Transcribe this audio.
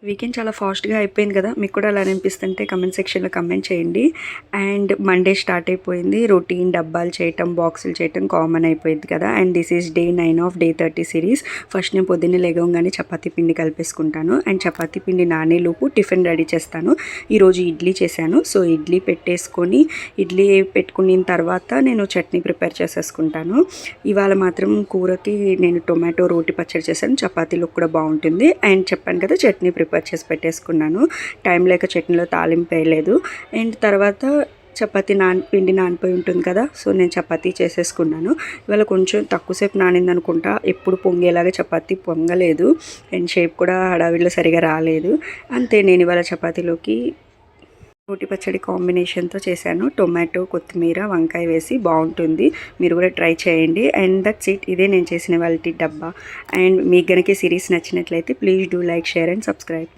Weekend చాలా ఫాస్ట్గా అయిపోయింది కదా, మీకు కూడా అలా అనిపిస్తుంటే కమెంట్ సెక్షన్లో కమెంట్ చేయండి. అండ్ మండే స్టార్ట్ అయిపోయింది. రొటీన్ డబ్బాలు చేయటం, బాక్సులు చేయటం కామన్ అయిపోయింది కదా. And this is day 9 of day 30 series. First నేను పొద్దున్నే లేవగానే చపాతీ పిండి కలిపేసుకుంటాను. అండ్ చపాతీ పిండి నానేలోపు టిఫిన్ రెడీ చేస్తాను. ఈరోజు ఇడ్లీ చేశాను. సో ఇడ్లీ పెట్టేసుకొని ఇడ్లీ పెట్టుకున్న తర్వాత నేను చట్నీ ప్రిపేర్ చేసేసుకుంటాను. ఇవాళ మాత్రం కూరకి నేను టొమాటో రోటి పచ్చడి చేశాను. చపాతీలో కూడా బాగుంటుంది. అండ్ చెప్పాను కదా, చట్నీ ప్రిపేర్ చేసి పెట్టేసుకున్నాను. టైం లేక చట్నీలో తాలింపు వేయలేదు. అండ్ తర్వాత చపాతీ పిండి నానిపోయి ఉంటుంది కదా, సో నేను చపాతీ చేసేసుకున్నాను. ఇవాళ కొంచెం తక్కువసేపు నానింది అనుకుంటా. ఎప్పుడు పొంగేలాగా చపాతీ పొంగలేదు. అండ్ షేప్ కూడా హడావిడిలో సరిగా రాలేదు. అంతే, నేను ఇవాళ చపాతీలోకి రోటి పచ్చడి కాంబినేషన్తో చేశాను. టొమాటో, కొత్తిమీర, వంకాయ వేసి బాగుంటుంది. మీరు కూడా ట్రై చేయండి. And that's it. ఇదే నేను చేసిన వాళ్ళ డబ్బా. అండ్ మీకు కనుక సిరీస్ నచ్చినట్లయితే please do like, share and subscribe.